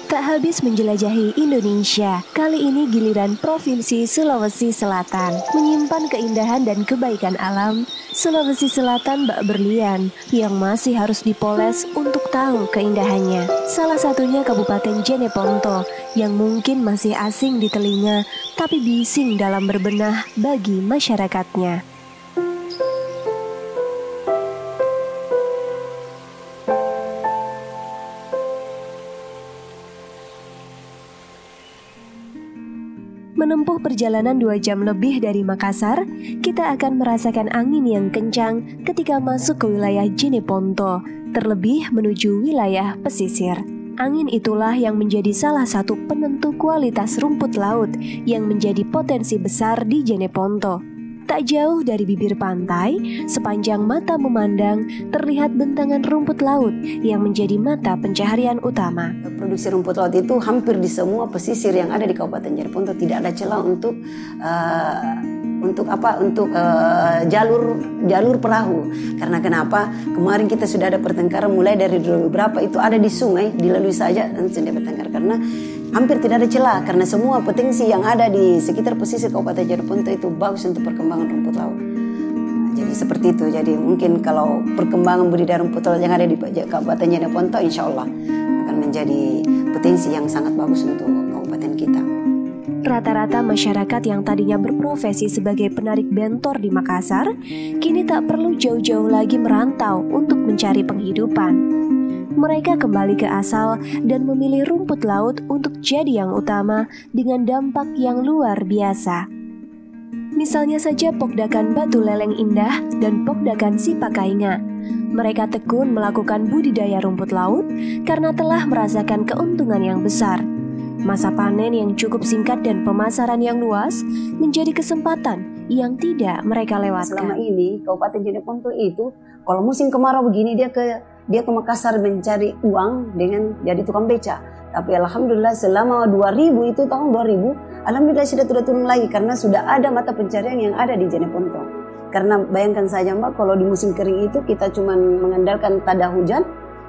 Tak habis menjelajahi Indonesia, kali ini giliran Provinsi Sulawesi Selatan. Menyimpan keindahan dan kebaikan alam, Sulawesi Selatan bak berlian yang masih harus dipoles untuk tahu keindahannya. Salah satunya Kabupaten Jeneponto yang mungkin masih asing di telinga, tapi bising dalam berbenah bagi masyarakatnya. Menempuh perjalanan 2 jam lebih dari Makassar, kita akan merasakan angin yang kencang ketika masuk ke wilayah Jeneponto, terlebih menuju wilayah pesisir. Angin itulah yang menjadi salah satu penentu kualitas rumput laut yang menjadi potensi besar di Jeneponto. Tak jauh dari bibir pantai, sepanjang mata memandang, terlihat bentangan rumput laut yang menjadi mata pencaharian utama. Produksi rumput laut itu hampir di semua pesisir yang ada di Kabupaten Jeneponto, tidak ada celah untuk jalur perahu. Karena kenapa? Kemarin kita sudah ada pertengkaran mulai dari beberapa itu ada di sungai, dilalui saja dan sudah bertengkar karena hampir tidak ada celah, karena semua potensi yang ada di sekitar pesisir Kabupaten Jeneponto itu bagus untuk perkembangan rumput laut. Jadi seperti itu. Jadi mungkin kalau perkembangan budidaya rumput laut yang ada di Kabupaten Jeneponto, insya Allah akan menjadi potensi yang sangat bagus untuk kabupaten kita. Rata-rata masyarakat yang tadinya berprofesi sebagai penarik bentor di Makassar, kini tak perlu jauh-jauh lagi merantau untuk mencari penghidupan. Mereka kembali ke asal dan memilih rumput laut untuk jadi yang utama dengan dampak yang luar biasa. Misalnya saja Pokdakan Batu Leleng Indah dan Pokdakan Sipakainga. Mereka tekun melakukan budidaya rumput laut karena telah merasakan keuntungan yang besar. Masa panen yang cukup singkat dan pemasaran yang luas menjadi kesempatan yang tidak mereka lewatkan. Selama ini Kabupaten Jeneponto itu kalau musim kemarau begini dia ke Makassar mencari uang dengan jadi tukang beca. Tapi alhamdulillah selama 2000 itu tahun 2000 alhamdulillah sudah tidak turun lagi karena sudah ada mata pencarian yang ada di Jeneponto. Karena bayangkan saja Mbak, kalau di musim kering itu kita cuma mengandalkan tada hujan.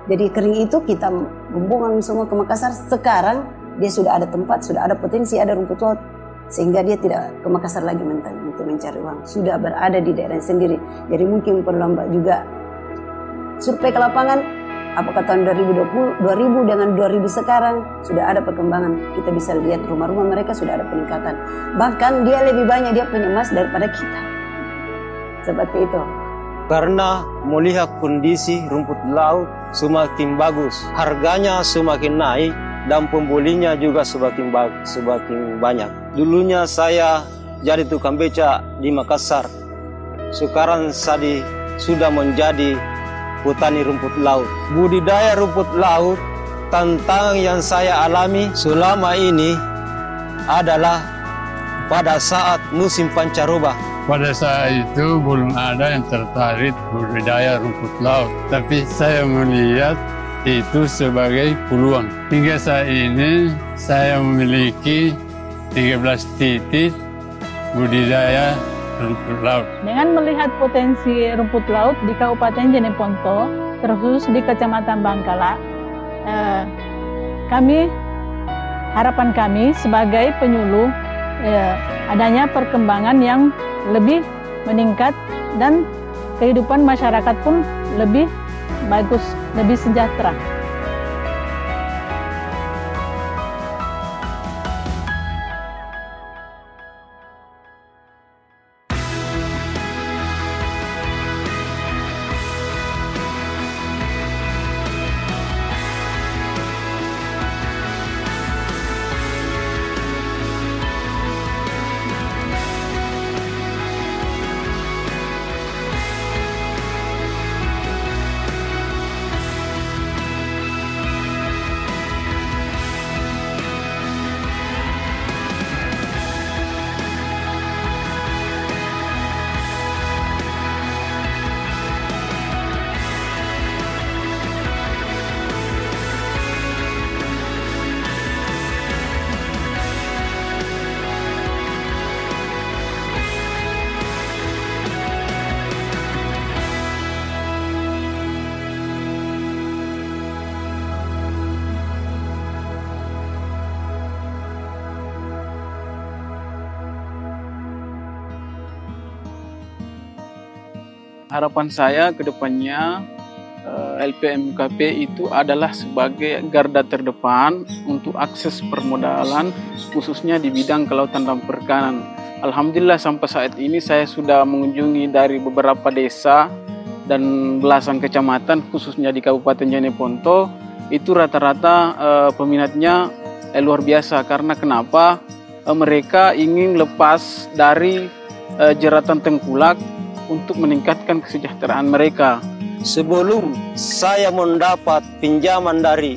Jadi kering itu kita bumbungan semua ke Makassar. Sekarang dia sudah ada tempat, sudah ada potensi, ada rumput laut. Sehingga dia tidak ke Makassar lagi untuk mencari uang. Sudah berada di daerah sendiri. Jadi mungkin perlu Mbak juga survei ke lapangan, apakah tahun 2020 dengan 2000 sekarang sudah ada perkembangan. Kita bisa lihat rumah-rumah mereka sudah ada peningkatan. Bahkan dia lebih banyak dia punya emas daripada kita. Seperti itu. Karena melihat kondisi rumput laut semakin bagus, harganya semakin naik dan pembelinya juga semakin banyak. Dulunya saya jadi tukang beca di Makassar. Sekarang saya sudah menjadi petani rumput laut. Budidaya rumput laut, tantangan yang saya alami selama ini adalah pada saat musim pancaroba. Pada saat itu belum ada yang tertarik budidaya rumput laut. Tapi saya melihat itu sebagai peluang. Hingga saat ini saya memiliki 13 titik budidaya rumput laut. Dengan melihat potensi rumput laut di Kabupaten Jeneponto, terkhusus di Kecamatan Bangkala, harapan kami sebagai penyuluh adanya perkembangan yang lebih meningkat dan kehidupan masyarakat pun lebih bagus, lebih sejahtera. Harapan saya ke depannya LPMUKP itu adalah sebagai garda terdepan untuk akses permodalan khususnya di bidang kelautan dan perikanan. Alhamdulillah sampai saat ini saya sudah mengunjungi dari beberapa desa dan belasan kecamatan khususnya di Kabupaten Jeneponto. Itu rata-rata peminatnya luar biasa. Karena kenapa? Mereka ingin lepas dari jeratan tengkulak untuk meningkatkan kesejahteraan mereka. Sebelum saya mendapat pinjaman dari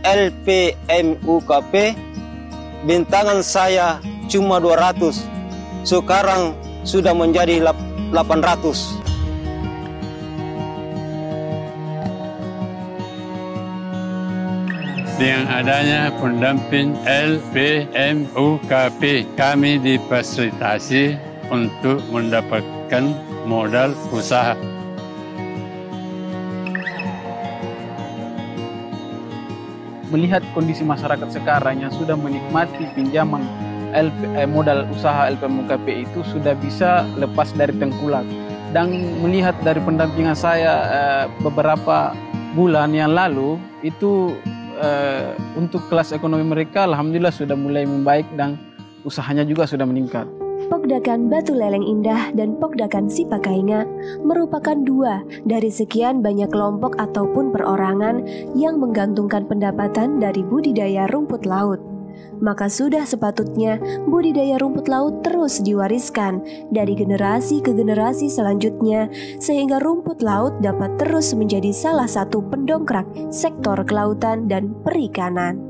LPMUKP, bintangan saya cuma 200. Sekarang sudah menjadi 800. Dengan adanya pendamping LPMUKP, kami difasilitasi untuk mendapatkan modal usaha. Melihat kondisi masyarakat sekarang yang sudah menikmati pinjaman modal usaha LPMUKP itu sudah bisa lepas dari tengkulak. Dan melihat dari pendampingan saya beberapa bulan yang lalu itu untuk kelas ekonomi mereka alhamdulillah sudah mulai membaik dan usahanya juga sudah meningkat. Pokdakan Batu Leleng Indah dan Pokdakan Sipakainga merupakan dua dari sekian banyak kelompok ataupun perorangan yang menggantungkan pendapatan dari budidaya rumput laut. Maka sudah sepatutnya budidaya rumput laut terus diwariskan dari generasi ke generasi selanjutnya sehingga rumput laut dapat terus menjadi salah satu pendongkrak sektor kelautan dan perikanan.